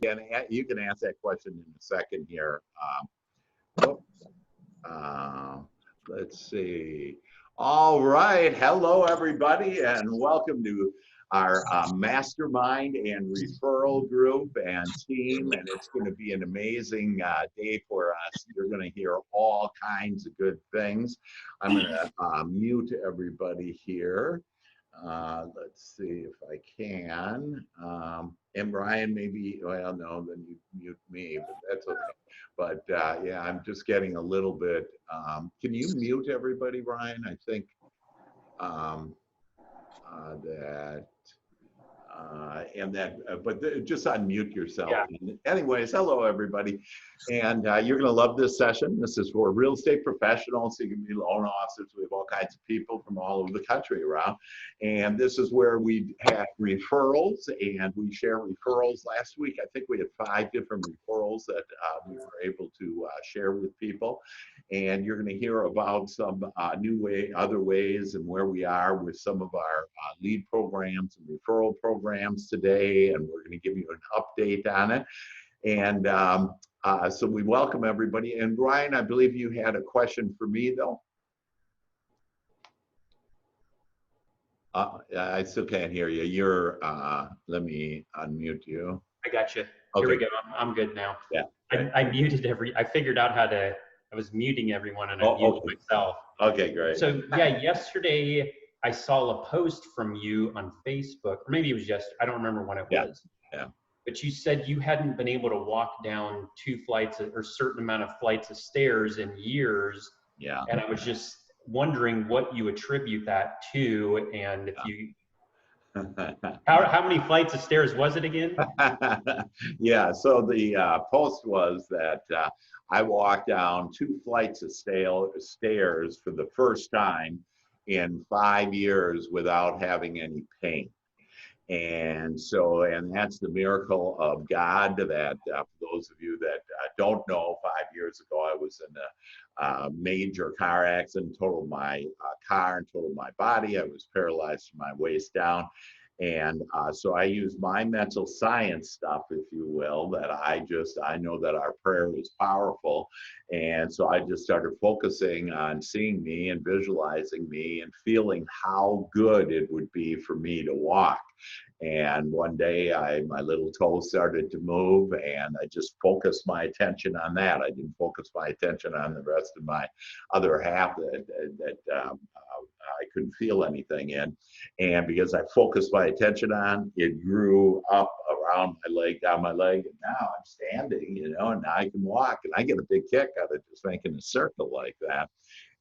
you can ask that question in a second here. Oops. Uh, let's see. All right. Hello, everybody, and welcome to our mastermind and referral group and team. And it's going to be an amazing day for us. You're going to hear all kinds of good things. I'm going to mute everybody here. Let's see if I can. And Brian, maybe, well, no, then you mute me, but that's okay. But yeah, I'm just getting a little bit. Can you mute everybody, Brian? I think that. But just unmute yourself. Yeah. Anyways, hello everybody, and you're going to love this session. This is for real estate professionals. So you can be loan officers. We have all kinds of people from all over the country around, and this is where we have referrals, and we share referrals. Last week, I think we had 5 different referrals that we were able to share with people, and you're going to hear about some other ways, and where we are with some of our lead programs and referral programs today, and we're going to give you an update on it. And so we welcome everybody. And Brian, I believe you had a question for me, though. I still can't hear you. Let me unmute you. I got you. Okay. Here we go. I'm good now. Yeah. I muted I figured out how to, I was muting everyone and I muted myself. Okay, great. So yeah, yesterday I saw a post from you on Facebook, or maybe it was yesterday. I don't remember when it was. Yeah. But you said you hadn't been able to walk down 2 flights or certain amount of flights of stairs in years. Yeah. And I was just wondering what you attribute that to, and if you, how many flights of stairs was it again? Yeah, so the post was that I walked down 2 flights of stairs for the first time in 5 years without having any pain. And that's the miracle of God. That for those of you that don't know, 5 years ago I was in a major car accident, totaled my car and totaled my body. I was paralyzed from my waist down. And so I use my mental science stuff, if you will, that I know that our prayer is powerful. And so I just started focusing on seeing me and visualizing me and feeling how good it would be for me to walk. And one day my little toe started to move, and I just focused my attention on that. I didn't focus my attention on the rest of my other half that I couldn't feel anything in. And because I focused my attention on, it grew up around my leg, down my leg, and now I'm standing, and now I can walk, and I get a big kick out of just making a circle like that.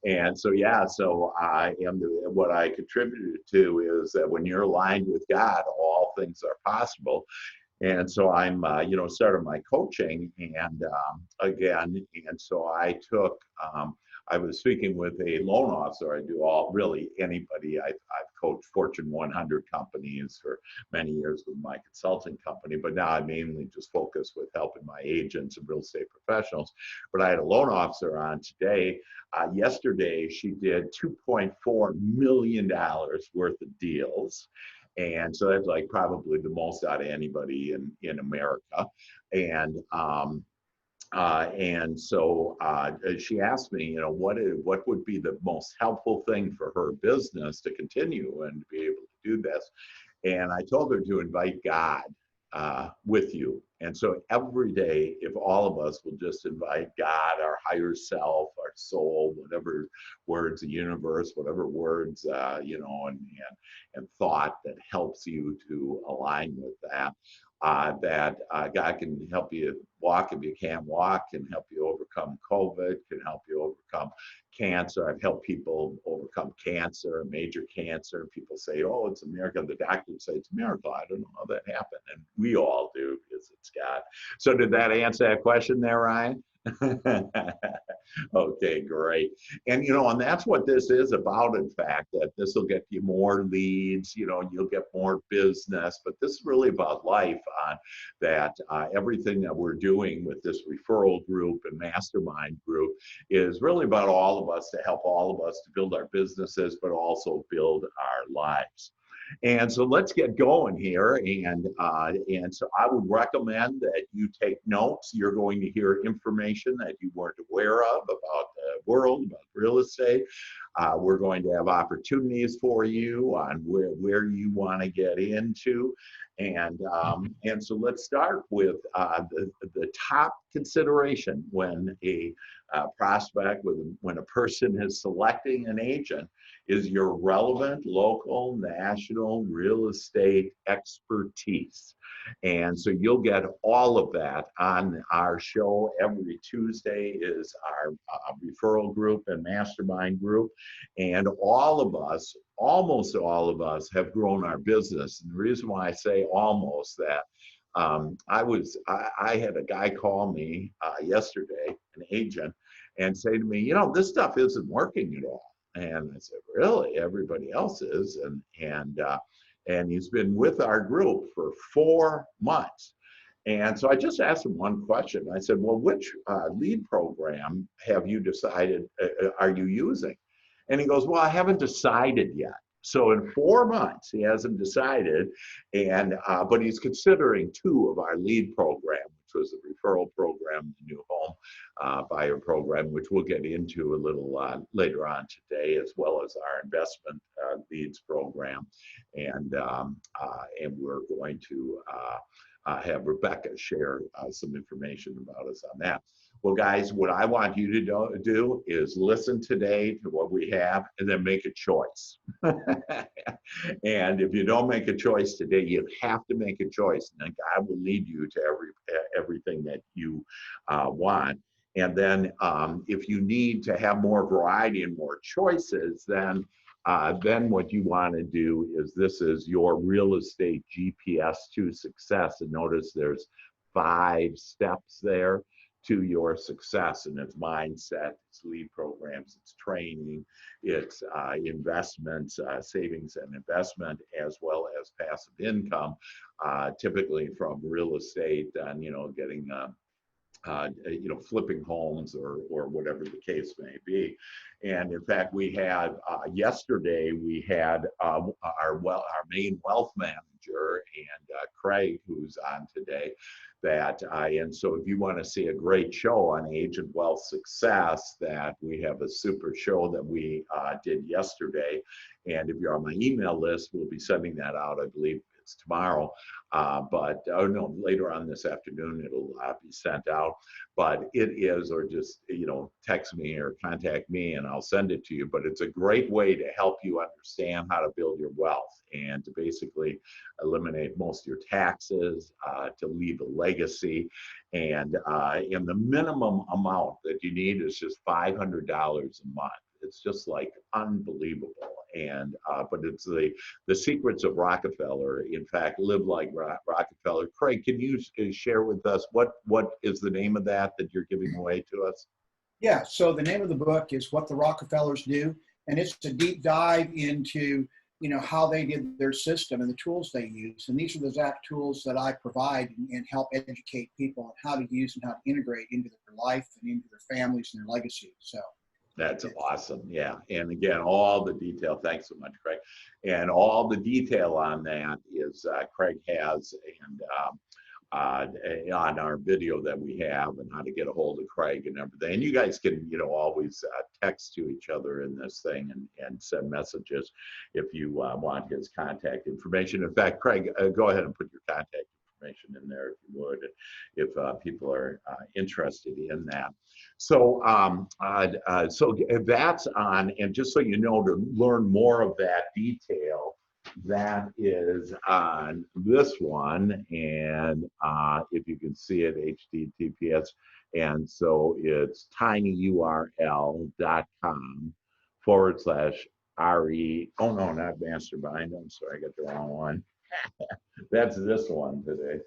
And so, yeah, so what I contributed to is that when you're aligned with God, all things are possible. And so I'm, started my coaching, and so I took, I was speaking with a loan officer. I do anybody. I've coached Fortune 100 companies for many years with my consulting company, but now I mainly just focus with helping my agents and real estate professionals. But I had a loan officer on today. Yesterday, she did $2.4 million worth of deals. And so that's like probably the most out of anybody in America. And so she asked me, what would be the most helpful thing for her business to continue and to be able to do this. And I told her to invite God with you. And so every day, if all of us will just invite God, our higher self, our soul, whatever words, the universe, whatever words, and thought that helps you to align with that, God can help you walk if you can't walk, can help you overcome COVID, can help you overcome cancer. I've helped people overcome cancer, major cancer. People say, oh, it's a miracle. The doctors say it's a miracle. I don't know how that happened. And we all do, because it's God. So did that answer that question there, Ryan? Okay, great. And and that's what this is about, in fact, that this will get you more leads, you'll get more business, but this is really about life, that everything that we're doing with this referral group and mastermind group is really about all of us, to help all of us to build our businesses, but also build our lives. And so let's get going here. And so I would recommend that you take notes. You're going to hear information that you weren't aware of about the world, about real estate. We're going to have opportunities for you on where you want to get into. And so let's start with the top consideration when a prospect, when a person is selecting an agent, is your relevant local, national real estate expertise. And so you'll get all of that on our show. Every Tuesday is our referral group and mastermind group. And all of us, almost all of us, have grown our business. And the reason why I say almost that, I had a guy call me yesterday, an agent, and say to me, you know, this stuff isn't working at all. And I said, really? Everybody else is. And he's been with our group for 4 months. And so I just asked him one question. I said, well, which lead program have you decided, are you using? And he goes, well, I haven't decided yet. So in 4 months, he hasn't decided, but he's considering 2 of our lead program, which was the referral program, the new home buyer program, which we'll get into a little later on today, as well as our investment leads program. And we're going to have Rebecca share some information about us on that. Well, guys, what I want you to do is listen today to what we have and then make a choice. And if you don't make a choice today, you have to make a choice. And then God will lead you to everything that you want. And then if you need to have more variety and more choices, then what you want to do is, this is your real estate GPS to success. And notice there's 5 steps there to your success, and it's mindset, it's lead programs, it's training, it's investments, savings and investment, as well as passive income, typically from real estate and, you know, getting flipping homes or whatever the case may be. And in fact, we had yesterday, we had our main wealth manager, and Craig, who's on today, and so if you want to see a great show on agent wealth success, that we have a super show that we did yesterday. And if you're on my email list, we'll be sending that out, I believe it's tomorrow, later on this afternoon, it'll be sent out. But it is, or just, you know, text me or contact me and I'll send it to you. But it's a great way to help you understand how to build your wealth and to basically eliminate most of your taxes, to leave a legacy. And the minimum amount that you need is just $500 a month. It's just like unbelievable. And but it's the secrets of Rockefeller. In fact, live like Rockefeller. Craig, can you share with us what is the name of that you're giving away to us? Yeah, so the name of the book is What the Rockefellers Do, and it's a deep dive into, you know, how they did their system and the tools they use. And these are the exact tools that I provide and help educate people on how to use and how to integrate into their life and into their families and their legacy. So that's awesome. Yeah. And again, all the detail, thanks so much, Craig. And all the detail on that is Craig has, and on our video that we have, and how to get a hold of Craig and everything. And you guys can, you know, always text to each other in this thing and send messages if you want his contact information. In fact, Craig, go ahead and put your contact information in there if you would, if people are interested in that. So, so that's on, and just so you know, to learn more of that detail, that is on this one. And if you can see it, HTTPS. And so it's tinyurl.com/RE. Oh no, not Mastermind. I'm sorry, I got the wrong one. That's this one today.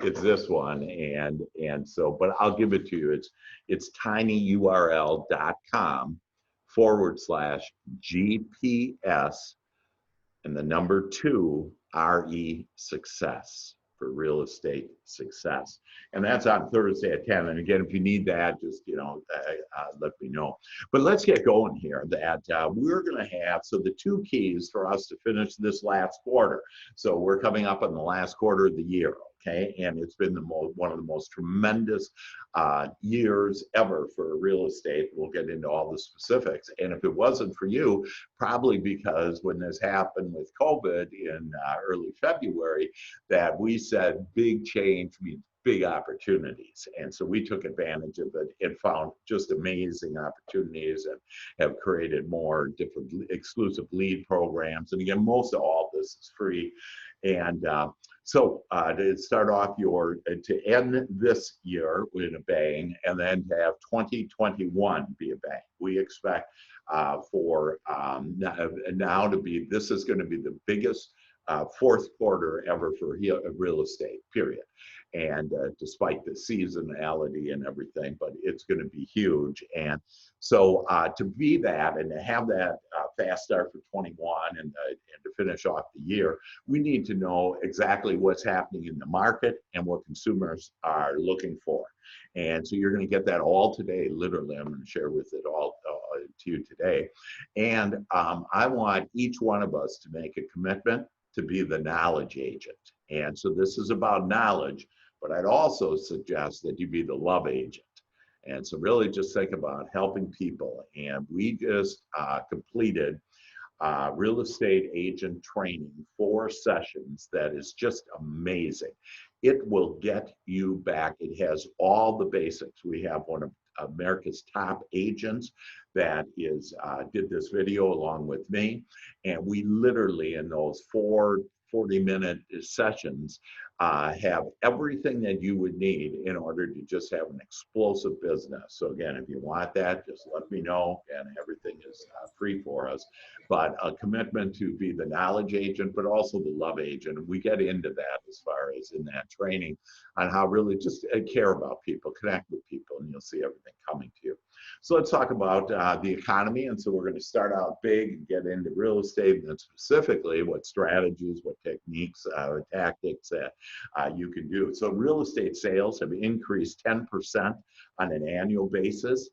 It's this one, and so, but I'll give it to you. It's tinyurl.com/GPS and the number 2 RE success. for real estate success. And that's on Thursday at 10. And again, if you need that, just, let me know. But let's get going here. That we're going to have, so the two keys for us to finish this last quarter. So we're coming up on the last quarter of the year. Okay, and it's been one of the most tremendous years ever for real estate. We'll get into all the specifics. And if it wasn't for you, probably because when this happened with COVID in early February, that we said big change means big opportunities. And so we took advantage of it and found just amazing opportunities and have created more different exclusive lead programs. And again, most of all this is free. And so to start off to end this year with a bang, and then to have 2021 be a bang. We expect for now to be, this is going to be the biggest fourth quarter ever for real estate, period. And despite the seasonality and everything, but it's going to be huge. And so to be that and to have that fast start for 21 and to finish off the year, we need to know exactly what's happening in the market and what consumers are looking for. And so you're going to get that all today. Literally, I'm going to share with it all to you today. And I want each one of us to make a commitment to be the knowledge agent. And so this is about knowledge, but I'd also suggest that you be the love agent. And so really just think about helping people. And we just completed real estate agent training, 4 sessions that is just amazing. It will get you back. It has all the basics. We have one of America's top agents that did this video along with me. And we literally in those 4 40-minute sessions have everything that you would need in order to just have an explosive business. So again, if you want that, just let me know, and everything is free for us. But a commitment to be the knowledge agent, but also the love agent. And we get into that as far as in that training on how really just care about people, connect with people, and you'll see everything coming to you. So let's talk about the economy. And so we're going to start out big and get into real estate, and then specifically what strategies, what techniques, tactics that you can do. So real estate sales have increased 10% on an annual basis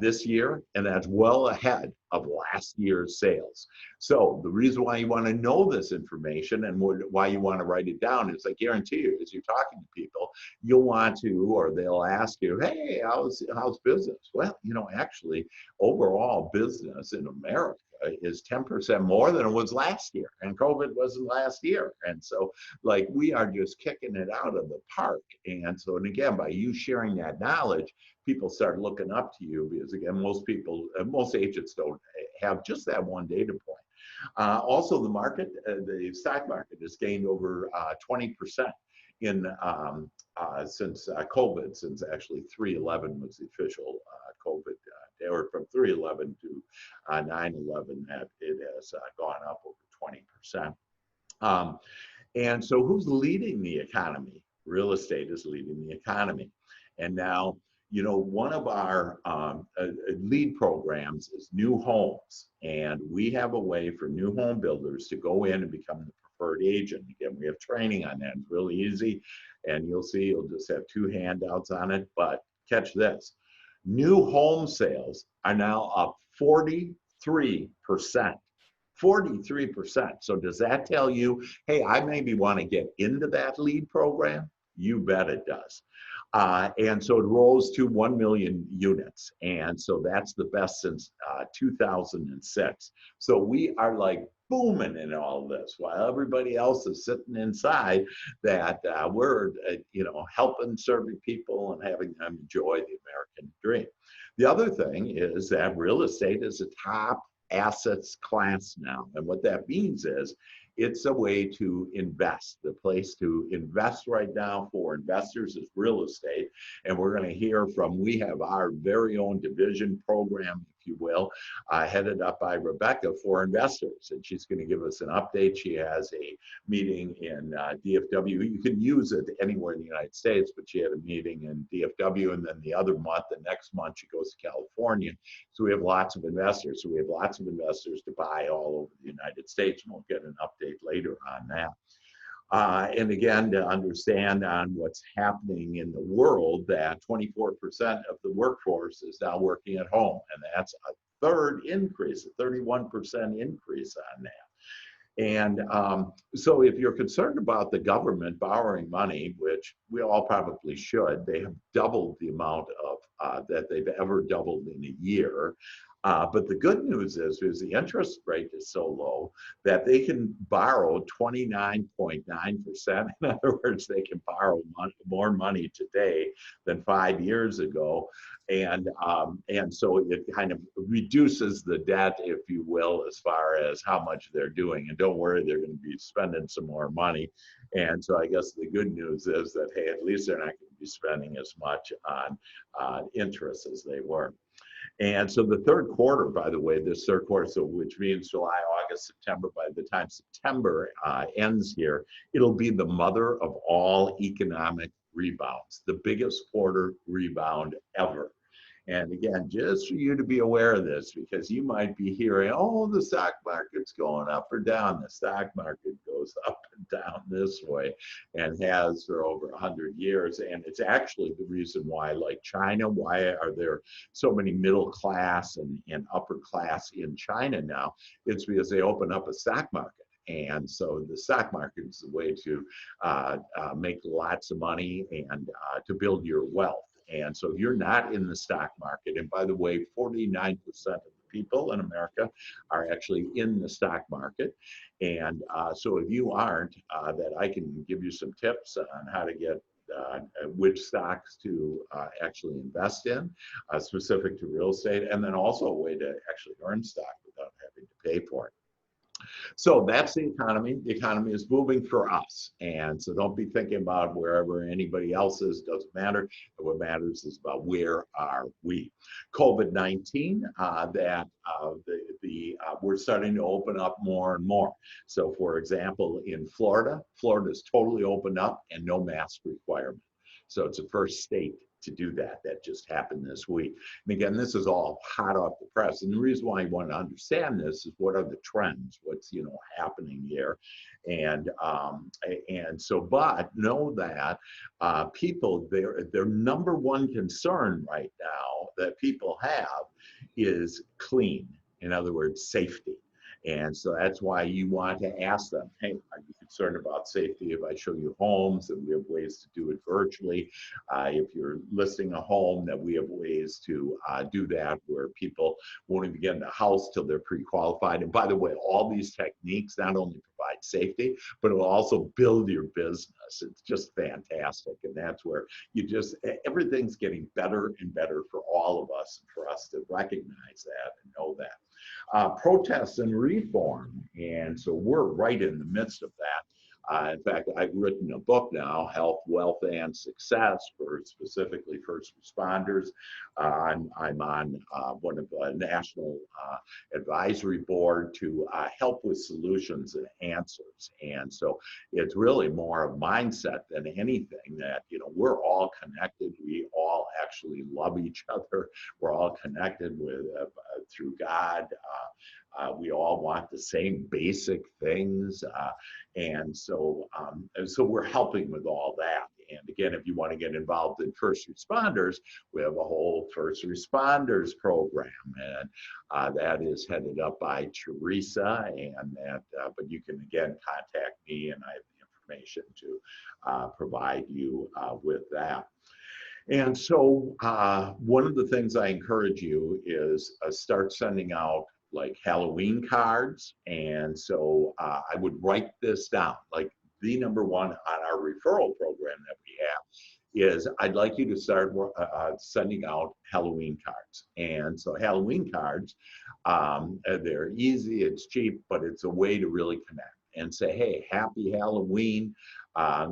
this year, and that's well ahead of last year's sales. So the reason why you want to know this information and why you want to write it down is I guarantee you, as you're talking to people, you'll want to, or they'll ask you, hey, how's business? Well, actually, overall business in America is 10% more than it was last year, and COVID wasn't last year. And so we are just kicking it out of the park. And so, and again, by you sharing that knowledge, people start looking up to you because again, most agents don't have just that one data point. Also, the stock market has gained over 20% since COVID, since actually 3/11 was the official COVID day, or from 3/11 to 9/11, that it has gone up over 20%. And so who's leading the economy? Real estate is leading the economy. And now, one of our lead programs is new homes. And we have a way for new home builders to go in and become the preferred agent. Again, we have training on that. It's really easy. And you'll see, you'll just have 2 handouts on it. But catch this. New home sales are now up 43%. 43%. So does that tell you, hey, I maybe want to get into that lead program? You bet it does. And so it rose to 1 million units. And so that's the best since 2006. So we are booming in all this while everybody else is sitting inside, that we're, helping, serving people and having them enjoy the American dream. The other thing is that real estate is a top assets class now. And what that means is it's a way to invest. The place to invest right now for investors is real estate. And we're going to hear we have our very own division program, if you will, headed up by Rebecca for investors. And she's going to give us an update. She has a meeting in DFW. You can use it anywhere in the United States, but she had a meeting in DFW. And then the next month, she goes to California. So we have lots of investors. So we have lots of investors to buy all over the United States. And we'll get an update later on that. And again, to understand on what's happening in the world, that 24% of the workforce is now working at home, and that's a third increase, a 31% increase on that. And so if you're concerned about the government borrowing money, which we all probably should, they have doubled the amount of that they've ever doubled in a year. But the good news is the interest rate is so low that they can borrow 29.9%. In other words, they can borrow more money today than 5 years ago. And so it kind of reduces the debt, if you will, as far as how much they're doing. And don't worry, they're going to be spending some more money. And so I guess the good news is that, hey, at least they're not going to be spending as much on interest as they were. And so the third quarter, by the way, this third quarter, so which means July, August, September, by the time September ends here, it'll be the mother of all economic rebounds, the biggest quarter rebound ever. And again, just for you to be aware of this, because you might be hearing, oh, the stock market's going up or down. The stock market goes up and down this way and has for over 100 years. And it's actually the reason why, like China, why are there so many middle class and upper class in China now? It's because they open up a stock market. And so the stock market is a way to make lots of money and to build your wealth. And so if you're not in the stock market, and by the way, 49% of the people in America are actually in the stock market. And so if you aren't, that I can give you some tips on how to get which stocks to actually invest in, specific to real estate, and then also a way to actually earn stock without having to pay for it. So that's the economy. The economy is moving for us. And so don't be thinking about wherever anybody else is, doesn't matter. What matters is about where are we. COVID-19, we're starting to open up more and more. So for example, in Florida, Florida's totally opened up and no mask requirement. So it's the first state to do that. That just happened this week. And again, this is all hot off the press. And the reason why you want to understand this is what are the trends, what's happening here. And so, but know that people, their number one concern right now that people have is clean. In other words, safety. And so that's why you want to ask them, hey, are you concerned about safety if I show you homes? And we have ways to do it virtually. If you're listing a home, that we have ways to do that where people won't even get in the house till they're pre-qualified. And by the way, all these techniques not only provide safety, but it'll also build your business. It's just fantastic. And that's where everything's getting better and better for all of us, and for us to recognize that and know that. Protests and reform. And so we're right in the midst of that. In fact, I've written a book now, Health, Wealth, and Success, for specifically first responders. I'm on one of the national advisory board to help with solutions and answers. And so it's really more of mindset than anything that, we're all connected. We all actually love each other. We're all connected with through God. We all want the same basic things. And so we're helping with all that. And again, if you want to get involved in first responders, we have a whole first responders program, and that is headed up by Teresa. And but you can again contact me, and I have the information to provide you with that. And so one of the things I encourage you is start sending out like Halloween cards. And so I would write this down, like the number one on our referral program that we have is I'd like you to start sending out Halloween cards. And so Halloween cards, they're easy, it's cheap, but it's a way to really connect and say, hey, happy Halloween. I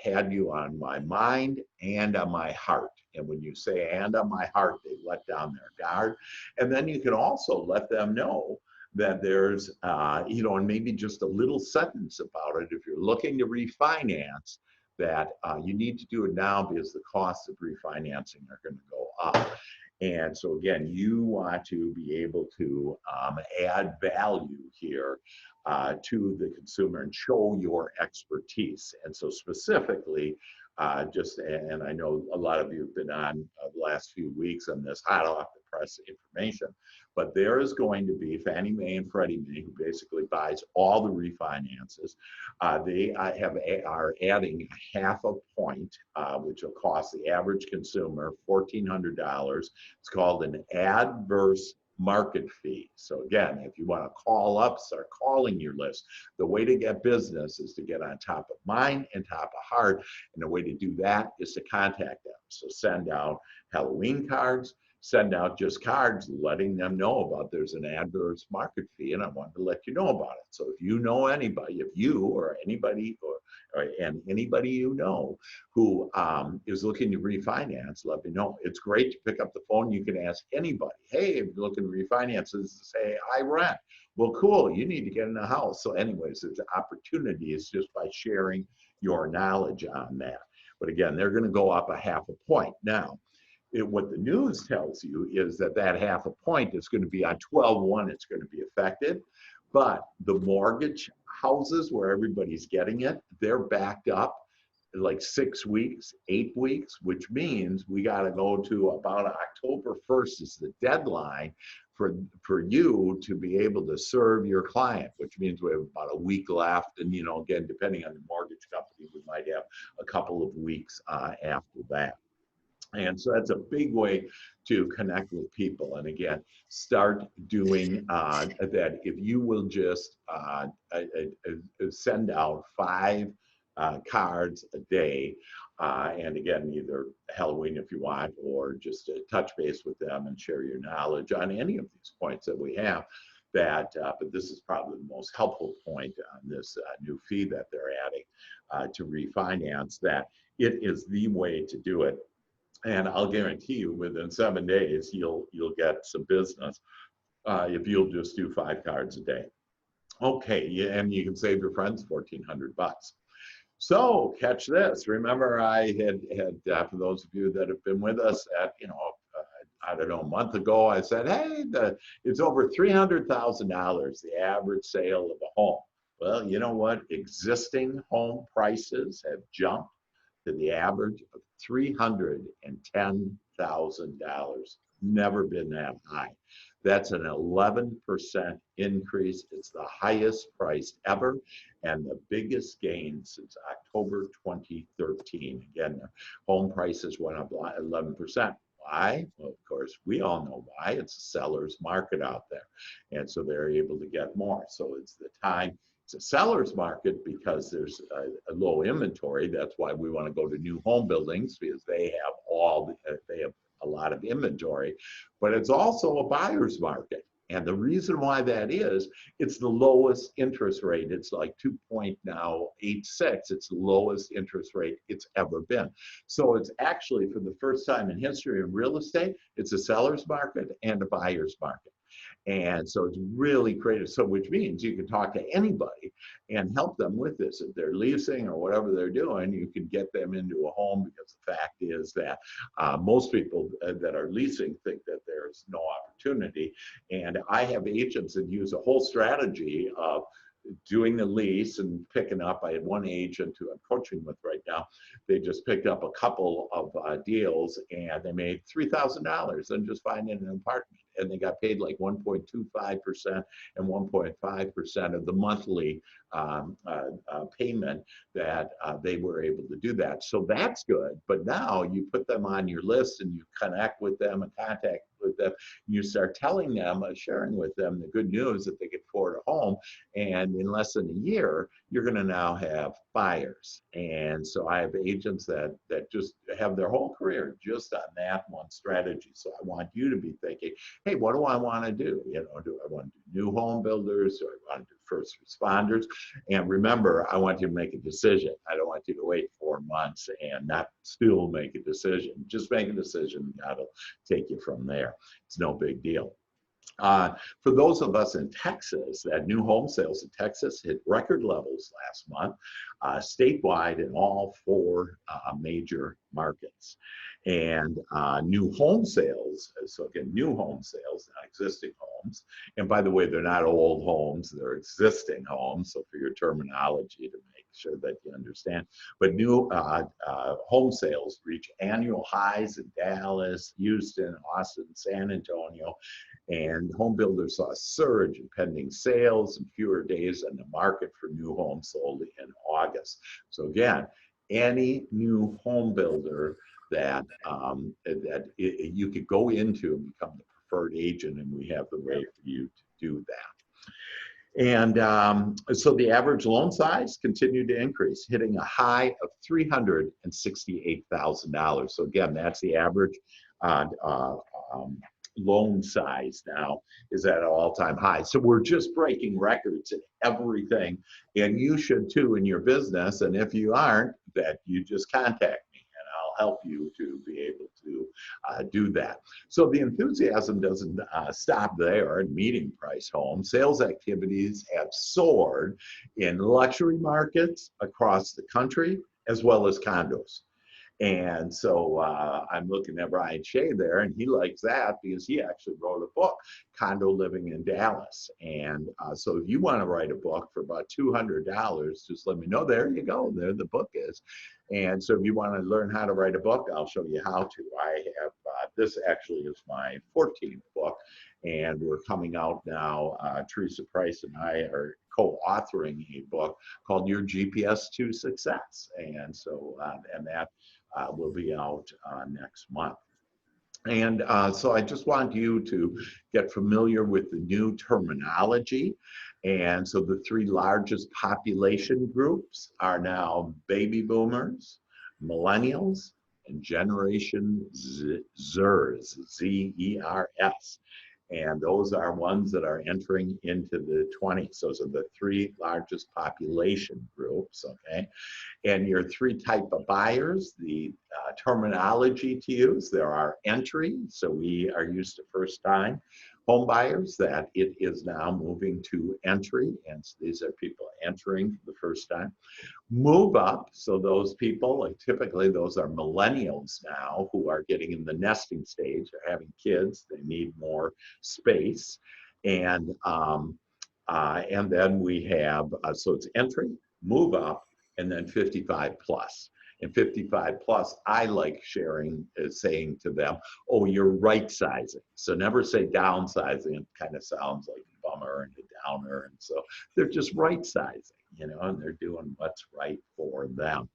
had you on my mind and on my heart. And when you say and on my heart, they let down their guard. And then you can also let them know that there's, and maybe just a little sentence about it. If you're looking to refinance, that you need to do it now because the costs of refinancing are going to go up. And so again, you want to be able to add value here to the consumer and show your expertise. And so specifically, and I know a lot of you have been on the last few weeks on this hot off the press information, but there is going to be Fannie Mae and Freddie Mae, who basically buys all the refinances. They are adding half a point, which will cost the average consumer $1,400. It's called an adverse market fee. So again, if you want to call up, start calling your list. The way to get business is to get on top of mind and top of heart. And the way to do that is to contact them. So send out Halloween cards, send out just cards letting them know about there's an adverse market fee, and I wanted to let you know about it. So if you know anybody, if you or anybody and anybody you know who is looking to refinance, let me know. It's great to pick up the phone. You can ask anybody, hey, if you're looking to refinance, say, I rent. Well, cool, you need to get in a house. So anyways, there's opportunities just by sharing your knowledge on that. But again, they're going to go up a half a point. Now, what the news tells you is that half a point is going to be on 12/1, it's going to be affected. But the mortgage houses where everybody's getting it, they're backed up like 6 weeks, 8 weeks, which means we got to go to about October 1st is the deadline for you to be able to serve your client, which means we have about a week left. And, again, depending on the mortgage company, we might have a couple of weeks after that. And so that's a big way to connect with people. And again, start doing that. If you will just send out 5 cards a day, and again, either Halloween if you want, or just touch base with them and share your knowledge on any of these points that we have. But this is probably the most helpful point on this new fee that they're adding to refinance, that it is the way to do it. And I'll guarantee you within 7 days, you'll get some business if you'll just do 5 cards a day. Okay, yeah, and you can save your friends $1,400. So catch this. Remember, I had for those of you that have been with us at, I don't know, a month ago, I said, hey, it's over $300,000, the average sale of a home. Well, you know what? Existing home prices have jumped to the average of $310,000. Never been that high. That's an 11% increase. It's the highest price ever and the biggest gain since October 2013. Again, the home prices went up 11%. Why? Well, of course, we all know why. It's a seller's market out there. And so they're able to get more. So it's the time. It's a seller's market because there's a low inventory. That's why we want to go to new home buildings, because they have a lot of inventory. But it's also a buyer's market. And the reason why that is, it's the lowest interest rate. It's like 2.86. It's the lowest interest rate it's ever been. So it's actually, for the first time in history of real estate, it's a seller's market and a buyer's market. And so it's really creative. So which means you can talk to anybody and help them with this. If they're leasing or whatever they're doing, you can get them into a home, because the fact is that most people that are leasing think that there's no opportunity. And I have agents that use a whole strategy of doing the lease and picking up. I had one agent who I'm coaching with right now. They just picked up a couple of deals and they made $3,000 and just finding an apartment. And they got paid like 1.25% and 1.5% of the monthly payment that they were able to do that. So that's good. But now you put them on your list and you connect with them and contact with them. You start telling them, sharing with them the good news that they can afford a home. And in less than a year, you're going to now have buyers. And so I have agents that just have their whole career just on that one strategy. So I want you to be thinking, hey, what do I want to do? Do I want to do new home builders? Do I want to do first responders? And remember, I want you to make a decision. I don't want you to wait 4 months and not still make a decision. Just make a decision. That'll take you from there. It's no big deal. For those of us in Texas, that new home sales in Texas hit record levels last month, statewide in all 4 major markets. And new home sales, so again, new home sales, not existing homes. And by the way, they're not old homes, they're existing homes. So for your terminology to make sure that you understand. But new home sales reach annual highs in Dallas, Houston, Austin, San Antonio. And home builders saw a surge in pending sales and fewer days on the market for new homes sold in August. So again, any new home builder that you could go into and become the preferred agent, and we have the way for you to do that. And so the average loan size continued to increase, hitting a high of $368,000. So again, that's the average loan size now is at an all-time high. So we're just breaking records in everything, and you should too in your business. And if you aren't, that you just contact me and I'll help you to be able to do that. So the enthusiasm doesn't stop there in medium price homes. Sales activities have soared in luxury markets across the country, as well as condos. And so I'm looking at Brian Shea there, and he likes that because he actually wrote a book, Condo Living in Dallas. And so if you want to write a book for about $200, just let me know. There you go. There the book is. And so if you want to learn how to write a book, I'll show you how to. I have, this actually is my 14th book, and we're coming out now. Teresa Price and I are co-authoring a book called Your GPS to Success. And so, and that will be out next month. And so I just want you to get familiar with the new terminology. And so the 3 largest population groups are now baby boomers, millennials, and Generation Zers, Z-E-R-S. And those are ones that are entering into the 20s. Those are the 3 largest population groups, okay? And your 3 type of buyers, the terminology to use, there are entry, so we are used to first time home buyers, that it is now moving to entry, and so these are people entering for the first time. Move up, so those people, like typically those are millennials now who are getting in the nesting stage, they're having kids, they need more space. And then we have, so it's entry, move up, and then 55 plus. And 55 plus, I like sharing, saying to them, oh, you're right sizing. So never say downsizing. It kind of sounds like a bummer and a downer. And so they're just right sizing, you know, and they're doing what's right for them.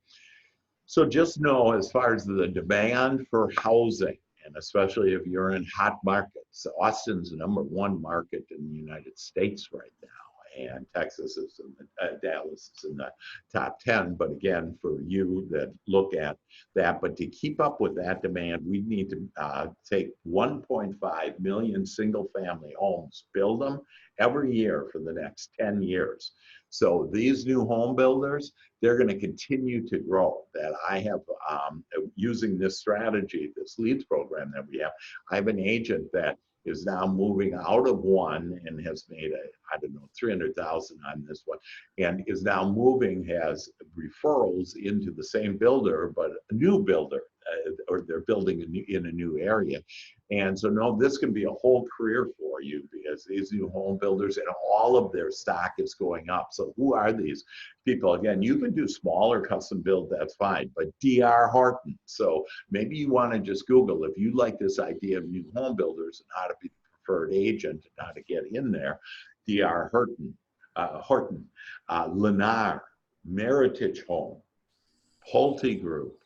So just know, as far as the demand for housing, and especially if you're in hot markets, Austin's the #1 market in the United States right now. And Texas is in the, Dallas is in the top 10. But again, for you that look at that, but to keep up with that demand, we need to take 1.5 million single family homes, build them every year for the next 10 years. So these new home builders, they're going to continue to grow. That I have, using this strategy, this leads program that we have, I have an agent that is now moving out of one and has made I don't know, 300,000 on this one, and is now moving, has referrals into the same builder, but a new builder, or they're building in a new area. And so no, this can be a whole career for you, because these new home builders and all of their stock is going up. So who are these people? Again, you can do smaller custom build, that's fine, but D.R. Horton. So maybe you want to just Google, if you like this idea of new home builders and how to be the preferred agent and how to get in there, D.R. Horton, Lennar, Meritage Home, Pulte Group,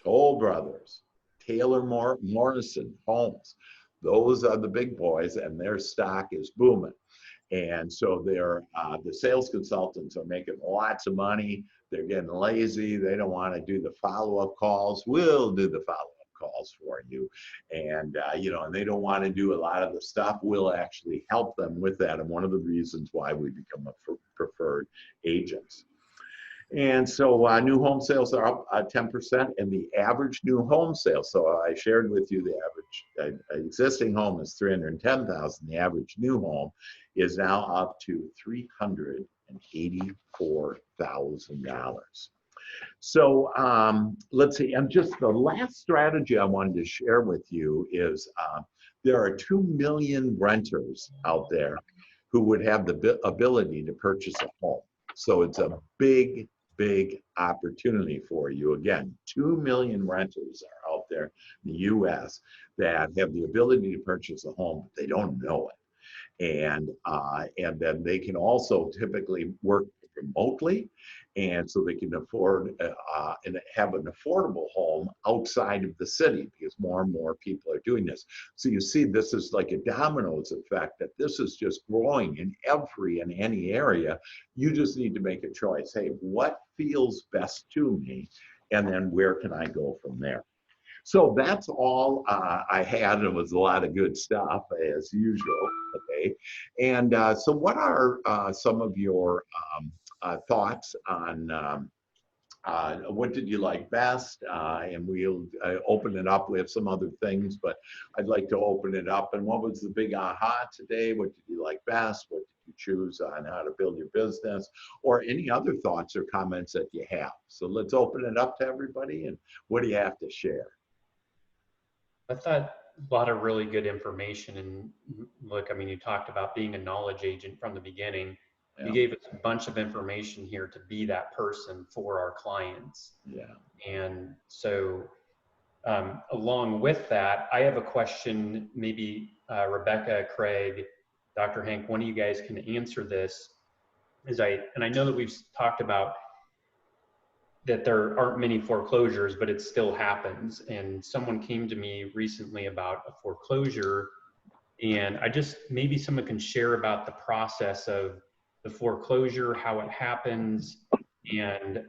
Toll Brothers, Taylor Morrison Homes. Those are the big boys, and their stock is booming. And so they're, the sales consultants are making lots of money. They're getting lazy. They don't want to do the follow-up calls. We'll do the follow-up calls for you. And, you know, and they don't want to do a lot of the stuff. We'll actually help them with that. And one of the reasons why we become a preferred agents. And so new home sales are up 10%, and the average new home sale, so I shared with you the average An existing home is $310,000. The average new home is now up to $384,000. So let's see, and just the last strategy I wanted to share with you is there are 2 million renters out there who would have the ability to purchase a home. So it's a big, big opportunity for you. Again, 2 million renters are out there in the US that have the ability to purchase a home, but they don't know it. And then they can also typically work remotely, and so they can afford and have an affordable home outside of the city, because more and more people are doing this. So you see, this is like a dominoes effect, that this is just growing in any area. You just need to make a choice. Hey, what feels best to me? And then where can I go from there? So that's all I had. It was a lot of good stuff, as usual. Okay, and so what are some of your thoughts on what did you like best? And we'll open it up. We have some other things, but I'd like to open it up. And what was the big aha today? What did you like best? What did you choose on how to build your business? Or any other thoughts or comments that you have? So let's open it up to everybody. And what do you have to share? I thought a lot of really good information. And look, I mean, you talked about being a knowledge agent from the beginning. Yeah. You gave us a bunch of information here to be that person for our clients. Yeah. And so along with that, I have a question. Maybe Rebecca, Craig, Dr. Hank, one of you guys can answer this. I know that we've talked about that there aren't many foreclosures, but it still happens. And someone came to me recently about a foreclosure, and maybe someone can share about the process of the foreclosure, how it happens, and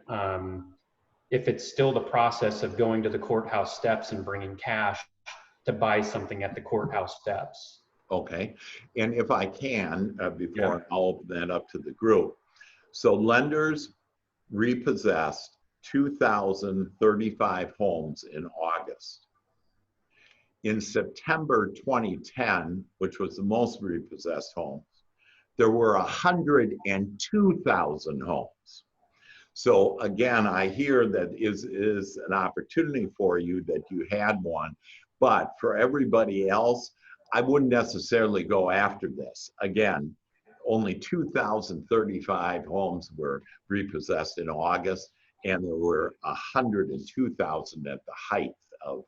if it's still the process of going to the courthouse steps and bringing cash to buy something at the courthouse steps. Okay, and if I can, before I'll open that up to the group. So lenders repossessed 2,035 homes in August. In September 2010, which was the most repossessed homes, there were 102,000 homes. So again, I hear that is an opportunity for you that you had one, but for everybody else, I wouldn't necessarily go after this. Again, only 2,035 homes were repossessed in August, and there were 102,000 at the height of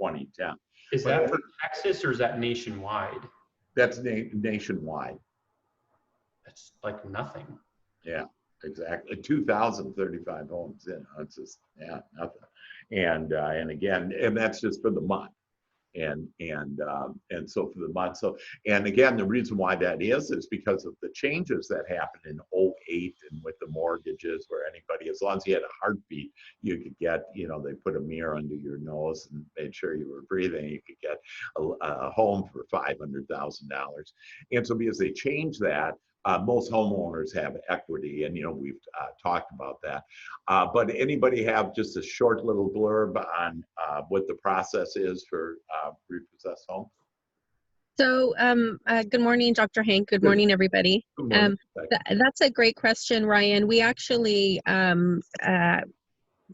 2010. Is that for Texas or is that nationwide? That's nationwide. That's like nothing. Yeah, exactly. 2,035 homes. It's just, nothing. And again, and that's just for the month. And so for the month. So, and again, the reason why that is because of the changes that happened in 2008 and with the mortgages, where anybody, as long as you had a heartbeat, you could get, they put a mirror under your nose and made sure you were breathing. You could get a home for $500,000. And so because they changed that, most homeowners have equity, and we've talked about that. But anybody have just a short little blurb on what the process is for repossessed homes? So, good morning, Dr. Hank. Good morning, everybody. Good morning. That's a great question, Ryan. We actually are in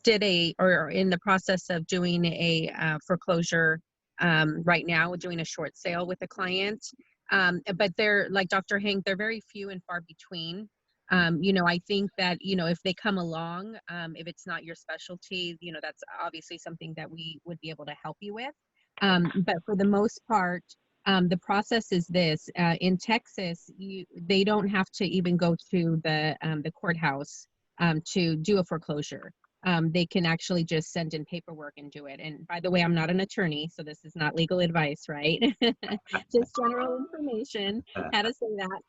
the process of doing a foreclosure right now. We're doing a short sale with a client. But they're, like Dr. Hank, they're very few and far between. I think that, if they come along, if it's not your specialty, that's obviously something that we would be able to help you with. But for the most part, the process is this. In Texas, they don't have to even go to the courthouse to do a foreclosure. They can actually just send in paperwork and do it. And by the way, I'm not an attorney, so this is not legal advice, right? Just general information, how to say that.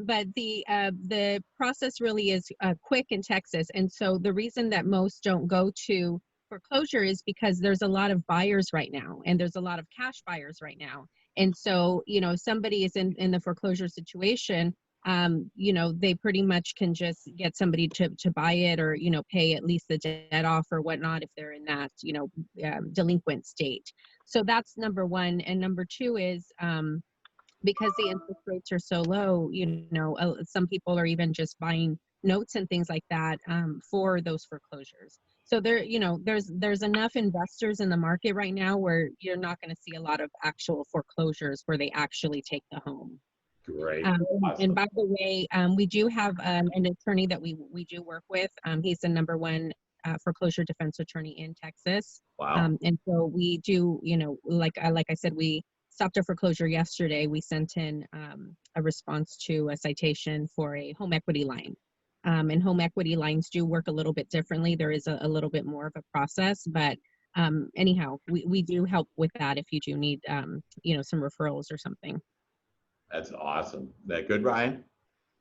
But the process really is quick in Texas. And so the reason that most don't go to foreclosure is because there's a lot of buyers right now, and there's a lot of cash buyers right now. And so, if somebody is in the foreclosure situation, you know, they pretty much can just get somebody to buy it, or, you know, pay at least the debt off or whatnot if they're in that, you know, delinquent state. So that's number one. And number two is, because the interest rates are so low, you know, some people are even just buying notes and things like that, for those foreclosures. So there, you know, there's enough investors in the market right now where you're not going to see a lot of actual foreclosures where they actually take the home. Great. And Awesome. by the way, we do have an attorney that we do work with. He's the #1 foreclosure defense attorney in Texas. Wow. And so we do, you know, like I said, we stopped a foreclosure yesterday. We sent in a response to a citation for a home equity line. And home equity lines do work a little bit differently. There is a little bit more of a process, but anyhow, we do help with that if you do need, you know, some referrals or something. That's awesome. That good, Ryan?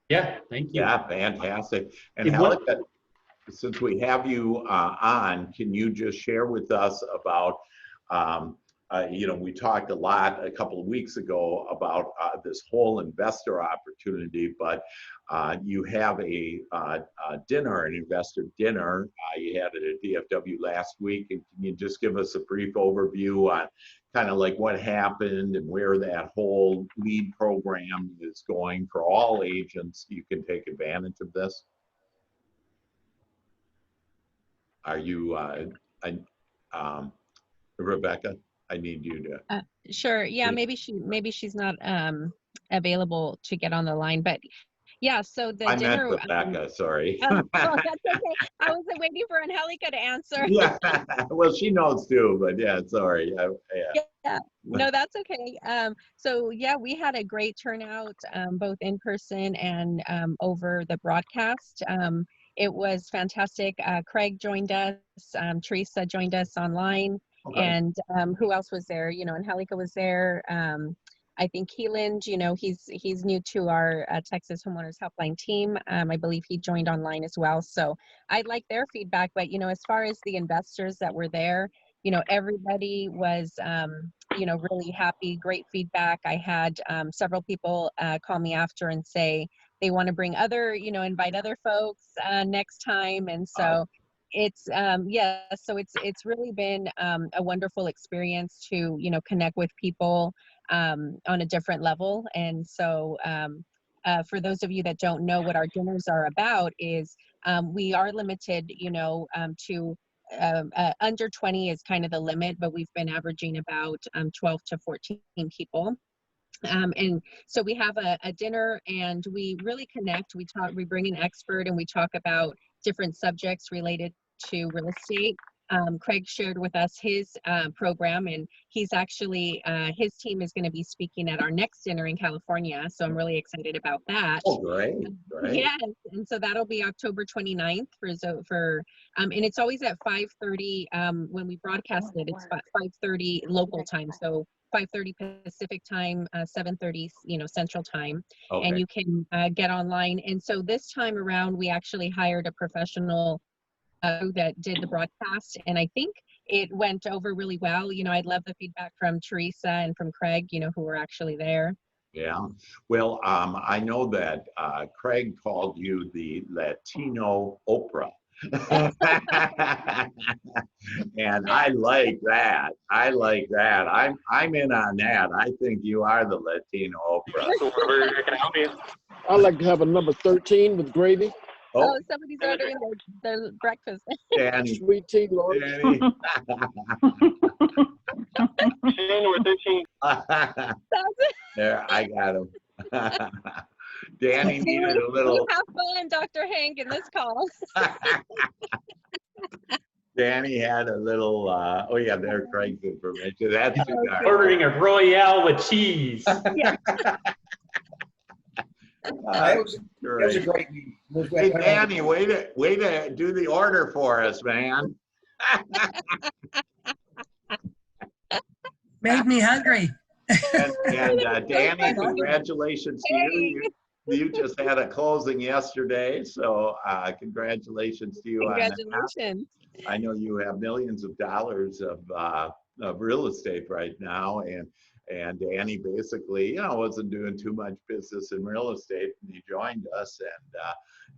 Yeah, thank you. Yeah, fantastic. And Hey, what- Helica, since we have you on, can you just share with us about, you know, we talked a lot a couple of weeks ago about this whole investor opportunity, but you have a dinner, an investor dinner. You had it at DFW last week. And can you just give us a brief overview on kind of like what happened and where that whole lead program is going for all agents? You can take advantage of this. Are you, Rebecca? I need you to. Sure. Yeah, maybe she's not available to get on the line, but yeah, so the I dinner. meant Rebecca, sorry. Oh, that's okay. I was waiting for Angelica to answer. Yeah, well, she knows too, but yeah, sorry. Yeah. Yeah, no, that's okay. So yeah, we had a great turnout, both in person and over the broadcast. It was fantastic. Craig joined us, Teresa joined us online, Okay. and who else was there? You know, Angelica was there. I think Keeland, you know, he's new to our Texas Homeowners Helpline team. I believe he joined online as well. So I'd like their feedback. But, you know, as far as the investors that were there, you know, everybody was, you know, really happy, great feedback. I had several people call me after and say they want to bring other, you know, invite other folks next time. And so it's, yeah, so it's really been a wonderful experience to, you know, connect with people on a different level. And so for those of you that don't know what our dinners are about is we are limited, you know, to under 20 is kind of the limit, but we've been averaging about 12 to 14 people. And so we have a dinner and we really connect. We bring an expert and we talk about different subjects related to real estate. Craig shared with us his program, and he's actually, his team is going to be speaking at our next dinner in California. So I'm really excited about that. Oh, great, great. Yes, and so that'll be October 29th and it's always at 5:30 when we broadcast it. It's 5:30 local time, so 5:30 Pacific time, 7:30 you know Central time, Okay. and you can get online. And so this time around, we actually hired a professional that did the broadcast, and I think it went over really well. You know, I'd love the feedback from Teresa and from Craig, you know, who were actually there. Yeah, well, I know that Craig called you the Latino Oprah. And I like that. I like that. I'm in on that. I think you are the Latino Oprah. I'd like to have a number 13 with gravy. Oh, somebody's ordering their breakfast. Danny. Sweet tea, Lord. Danny. 10 or 13. There, I got him. Danny needed a little. You have fun, Dr. Hank, in this call. Danny had a little, oh yeah, there Craig's information. That's Ordering a Royale with cheese. Yeah. It was a great meeting. Hey, Danny, way to do the order for us, man. Made me hungry. And Danny, congratulations to you. You just had a closing yesterday, so congratulations to you. Congratulations. I know you have millions of dollars of real estate right now, And Danny basically, wasn't doing too much business in real estate, and he joined us,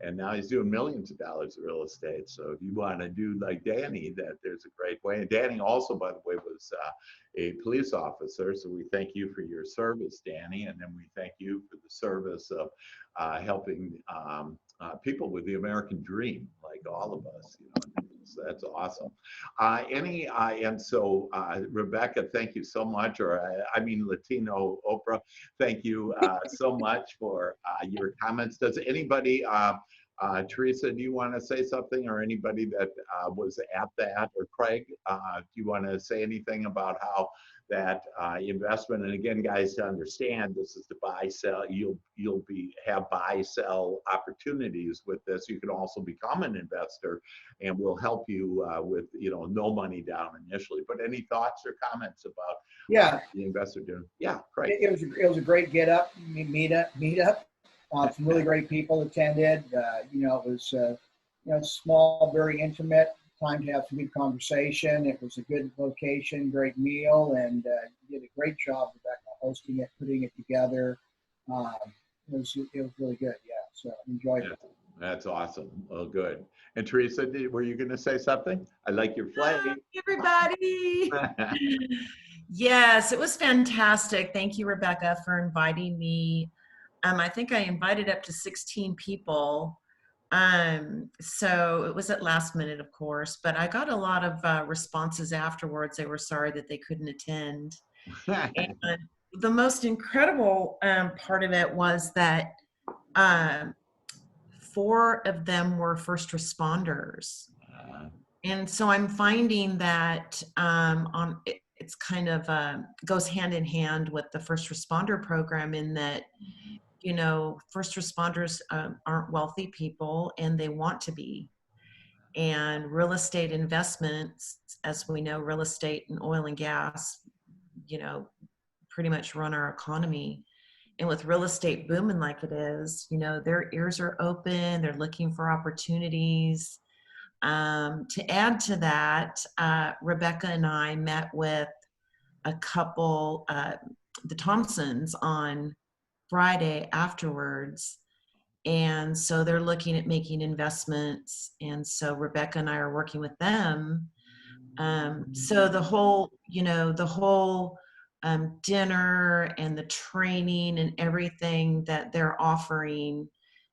and now he's doing millions of dollars of real estate. So if you want to do like Danny, there's a great way. And Danny also, by the way, was a police officer. So we thank you for your service, Danny, and then we thank you for the service of helping people with the American dream, like all of us. So that's awesome. And so Rebecca, thank you so much, or I mean Latino Oprah, thank you so much for your comments. Does anybody, Teresa, do you want to say something, or anybody that was at that, or Craig, do you want to say anything about how that investment? And again, guys, to understand, this is the buy sell. You'll have buy sell opportunities with this. You can also become an investor, and we'll help you with no money down initially. But any thoughts or comments about the investor doing? Yeah, Craig. It was a great meetup. Some really great people attended. It was small, very intimate. Time to have some good conversation. It was a good location, great meal, and you did a great job, Rebecca, hosting it, putting it together. It was really good. Yeah, so I enjoyed it. That's awesome. Well, good. And Teresa, were you going to say something? I like your flag. Hi, everybody. Yes, it was fantastic. Thank you, Rebecca, for inviting me. I think I invited up to 16 people. So it was at last minute, of course, but I got a lot of responses afterwards. They were sorry that they couldn't attend. And the most incredible part of it was that 4 of them were first responders. And so I'm finding that it's kind of goes hand in hand with the first responder program, in that first responders aren't wealthy people, and they want to be. And real estate investments, as we know, real estate and oil and gas, pretty much run our economy. And with real estate booming like it is, their ears are open. They're looking for opportunities. To add to that, Rebecca and I met with a couple, the Thompsons, on Friday afterwards. And so they're looking at making investments. And so Rebecca and I are working with them. So the whole dinner and the training and everything that they're offering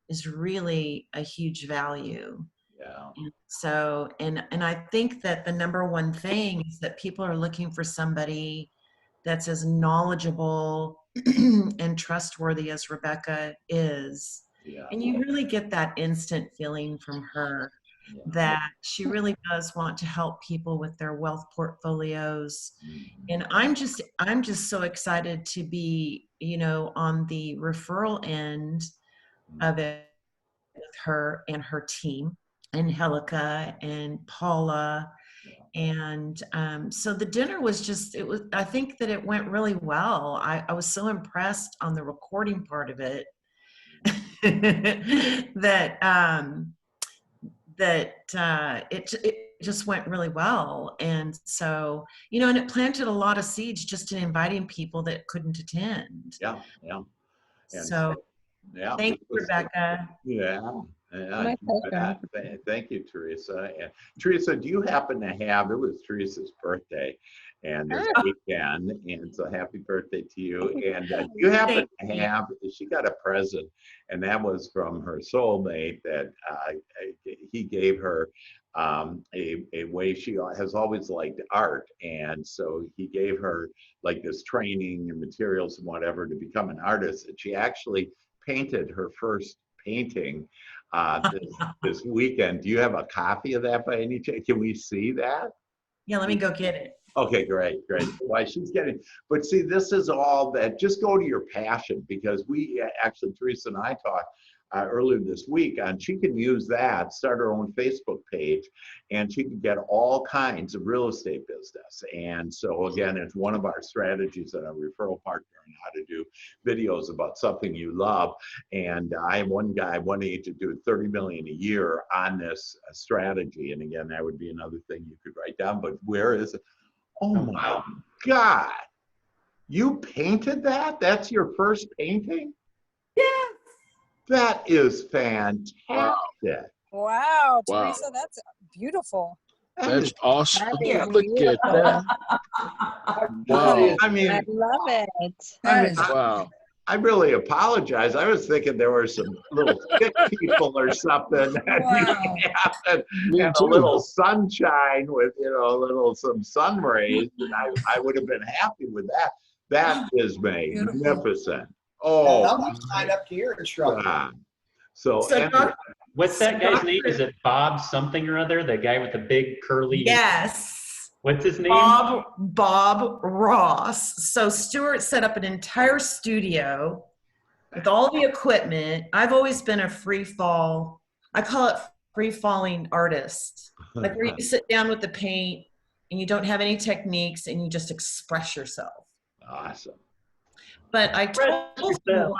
is really a huge value. Yeah. And so, and I think that the number one thing is that people are looking for somebody that's as knowledgeable and trustworthy as Rebecca is. Yeah. And you really get that instant feeling from her that she really does want to help people with their wealth portfolios. And I'm just so excited to be, on the referral end of it with her and her team, and Helica and Paula. And so the dinner was I think that it went really well. I was so impressed on the recording part of it that it just went really well. And so, and it planted a lot of seeds just in inviting people that couldn't attend. Yeah. And so thank you, Rebecca. Yeah, thank you, Teresa. And Teresa, do you happen to have, it was Teresa's birthday and this weekend, and so happy birthday to you. And you happen to have, she got a present, and that was from her soulmate that he gave her a way. She has always liked art, and so he gave her like this training and materials and whatever to become an artist. And she actually painted her first painting this weekend. Do you have a copy of that by any chance? Can we see that? Yeah, let me go get it. Okay, great. Why she's getting, but see, this is all that, just go to your passion, because we actually, Teresa and I talked earlier this week, and she can use that, start her own Facebook page, and she can get all kinds of real estate business. And so again, it's one of our strategies that our referral partner and how to do videos about something you love. And I am one agent doing 30 million a year on this strategy. And again, that would be another thing you could write down, but where is it? Oh my God. You painted that? That's your first painting? Yeah. That is fantastic. Wow, Wow. Teresa, that's beautiful. That That's is, awesome. That Yeah. is Look at that. Wow. I I mean, love it. That I, is Wow. I really apologize. I was thinking there were some little sick people or something that you Wow. have, and Me a too. little sunshine with, some sun rays, and I would have been happy with that. That is Beautiful. magnificent. Oh, I'll sign up to your instructor. God. So, So, anyway, What's that guy's name? Doctor- Is it Bob something or other? The guy with the big curly. Yes. What's his name? Bob Ross. So Stuart set up an entire studio with all the equipment. I've always been a free fall. I call it free falling artist. Like where you sit down with the paint and you don't have any techniques and you just express yourself. awesome. But I told him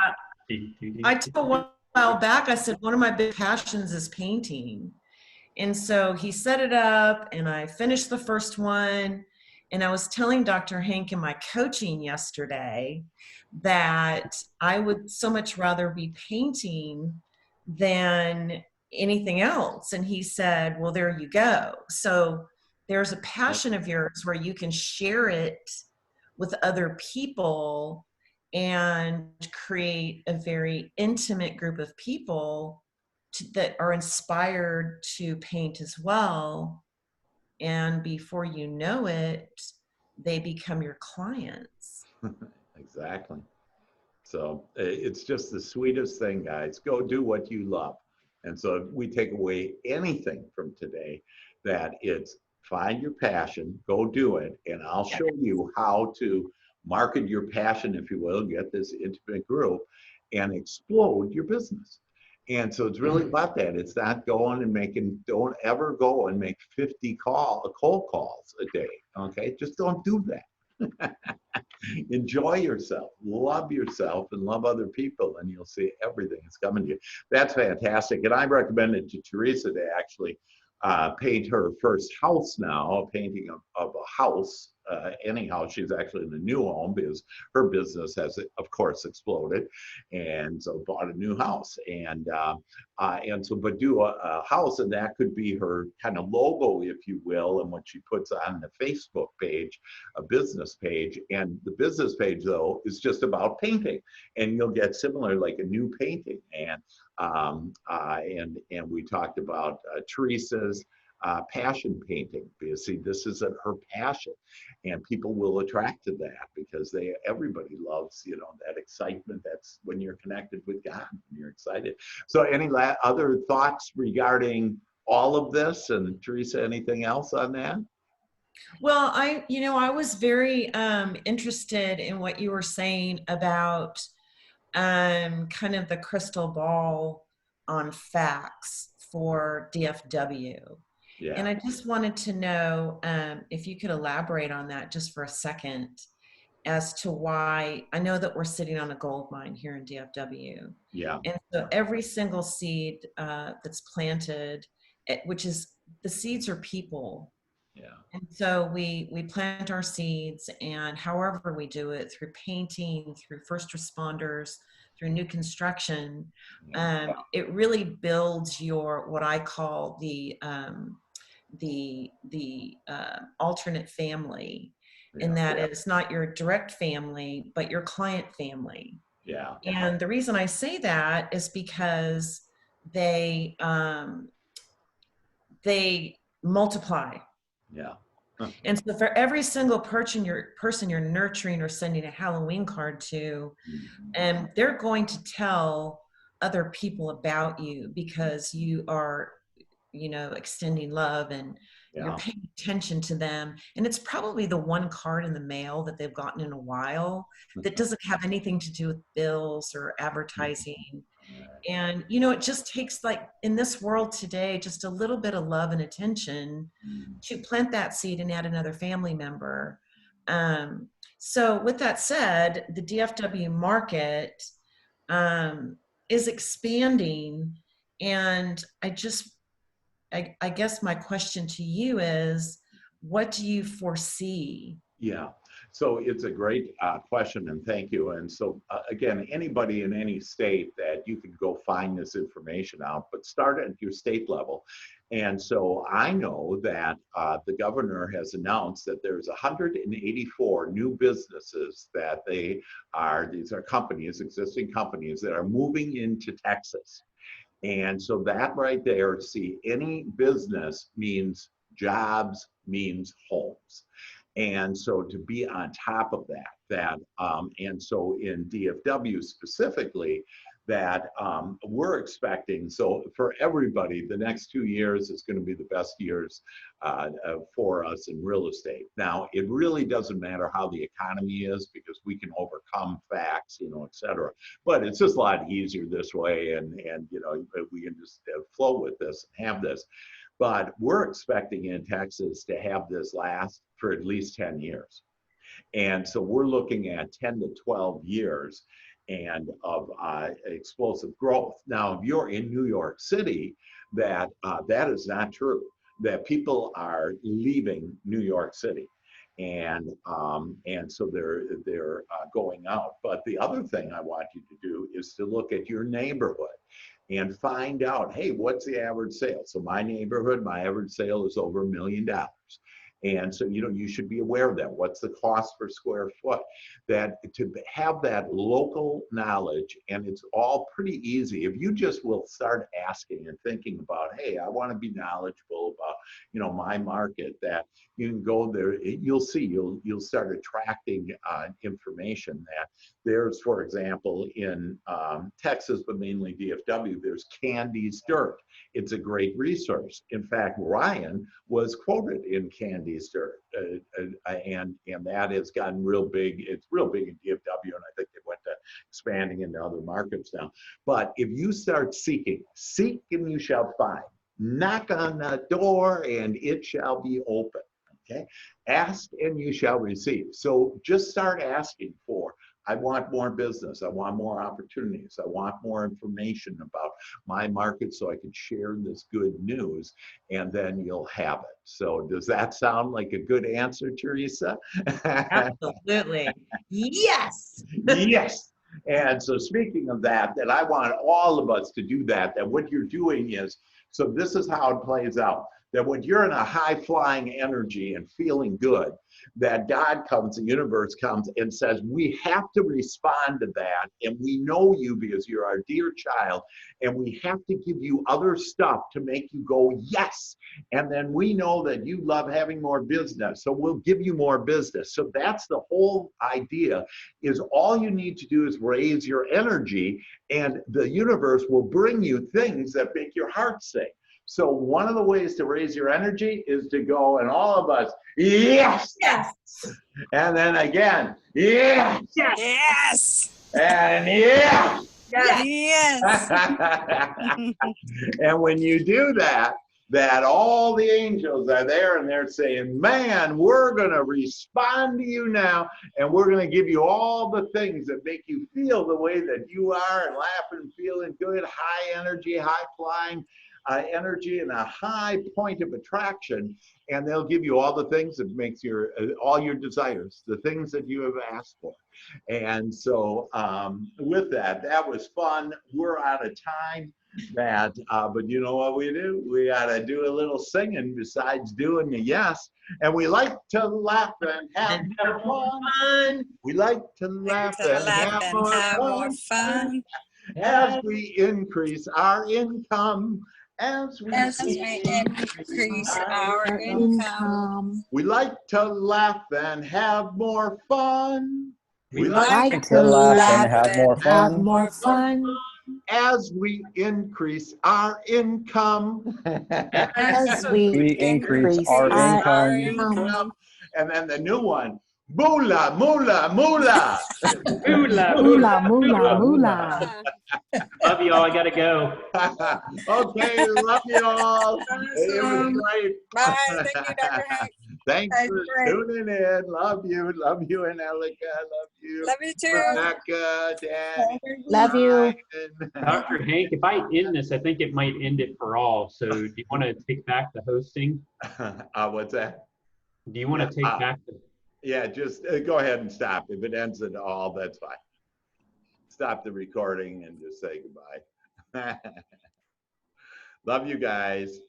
a while back, I said, one of my big passions is painting. And so he set it up and I finished the first one. And I was telling Dr. Hank in my coaching yesterday that I would so much rather be painting than anything else. And he said, well, there you go. So there's a passion of yours where you can share it with other people and create a very intimate group of people that are inspired to paint as well. And before you know it, they become your clients. Exactly. So it's just the sweetest thing, guys. Go do what you love. And so if we take away anything from today, that it's find your passion, go do it, and I'll show you how to market your passion, if you will, get this intimate group and explode your business. And so it's really about that. It's not going and don't ever go and make 50 cold calls a day. Okay. Just don't do that. Enjoy yourself, love yourself, and love other people, and you'll see everything is coming to you. That's fantastic. And I recommended to Teresa to actually paint her first house now, a painting of a house, any house. She's actually in a new home because her business has, of course, exploded, and so bought a new house. And so, but do a house, and that could be her kind of logo, if you will, and what she puts on the Facebook page, a business page. And the business page, though, is just about painting, and you'll get similar, like a new painting. And we talked about Teresa's passion painting, because see, this is her passion, and people will attract to that because everybody loves, that excitement. That's when you're connected with God and you're excited. So any other thoughts regarding all of this? And Teresa, anything else on that? Well, I was very interested in what you were saying about kind of the crystal ball on facts for DFW. Yeah. And I just wanted to know if you could elaborate on that just for a second as to why. I know that we're sitting on a gold mine here in DFW. Yeah. And so every single seed that's planted, which is, the seeds are people. Yeah. And so we plant our seeds, and however we do it, through painting, through first responders, through new construction, it really builds your, what I call the alternate family, and that is not your direct family, but your client family. Yeah. And the reason I say that is because they multiply. Yeah. And so for every single person you're nurturing or sending a Halloween card to, and they're going to tell other people about you because you are, extending love and you're paying attention to them. And it's probably the one card in the mail that they've gotten in a while that doesn't have anything to do with bills or advertising. And, it just takes, like, in this world today, just a little bit of love and attention to plant that seed and add another family member. So with that said, the DFW market is expanding. And I guess my question to you is, what do you foresee? Yeah. So it's a great question, and thank you. And so again, anybody in any state that you can go find this information out, but start at your state level. And so I know that the governor has announced that there's 184 new businesses that these are companies, existing companies that are moving into Texas. And so that right there, see, any business means jobs, means homes. And so to be on top of and so in DFW specifically, that we're expecting, so for everybody, the next 2 years is going to be the best years for us in real estate. Now, it really doesn't matter how the economy is because we can overcome facts, et cetera. But it's just a lot easier this way, and we can just flow with this and have this. But we're expecting in Texas to have this last for at least 10 years. And so we're looking at 10 to 12 years and of explosive growth. Now, if you're in New York City, that is not true, that people are leaving New York City. And so they're going out. But the other thing I want you to do is to look at your neighborhood and find out, hey, what's the average sale? So my neighborhood, my average sale is over $1 million. And so, you should be aware of that. What's the cost per square foot? That to have that local knowledge, and it's all pretty easy. If you just will start asking and thinking about, hey, I want to be knowledgeable about, my market, that you can go there, you'll see, you'll start attracting information that there's, for example, in Texas, but mainly DFW, there's Candy's Dirt. It's a great resource. In fact, Ryan was quoted in Candy's Dirt, and that has gotten real big. It's real big in DFW, and I think they went to expanding into other markets now. But if you start seeking, seek and you shall find. Knock on the door and it shall be open. Okay, ask and you shall receive. So just start asking for, I want more business. I want more opportunities. I want more information about my market so I can share this good news, and then you'll have it. So does that sound like a good answer, Teresa? Absolutely. Yes. Yes. And so speaking of that I want all of us to do that what you're doing is, so this is how it plays out. That when you're in a high-flying energy and feeling good, that God comes, the universe comes and says, we have to respond to that, and we know you because you're our dear child, and we have to give you other stuff to make you go, yes. And then we know that you love having more business, so we'll give you more business. So that's the whole idea, is all you need to do is raise your energy, and the universe will bring you things that make your heart sing. So one of the ways to raise your energy is to go, and all of us, yes, Yes. and then again, yes, Yes. and yes. Yes. And when you do that all the angels are there and they're saying, man, we're going to respond to you now, and we're going to give you all the things that make you feel the way that you are, and laughing, feeling good, high energy, high flying energy, and a high point of attraction. And they'll give you all the things that makes your all your desires, the things that you have asked for. And so with that was fun. We're out of time, but you know what we do? We got to do a little singing besides doing the yes. And we like to laugh and have more fun. We like to laugh and have more fun as we increase our income. As we increase our income. We like to laugh and have more fun. We like to laugh and have more fun. As we increase our income. As we increase our income. And then the new one, moolah, moolah, moolah. Moolah, Moolah, moolah, moolah. Love you all. I gotta go. Okay, love you all. Awesome. It was great. Bye. Thank you, Dr. Hank. Thanks That's for great. tuning in. Love you, and Elika. Love you. Love you too. Rebecca, Danny. Love you. Dr. Hank, if I end this, I think it might end it for all. So do you want to take back the hosting? What's that? Do you want to take back the Yeah, just go ahead and stop. If it ends at all, that's fine. Stop the recording and just say goodbye. Love you guys.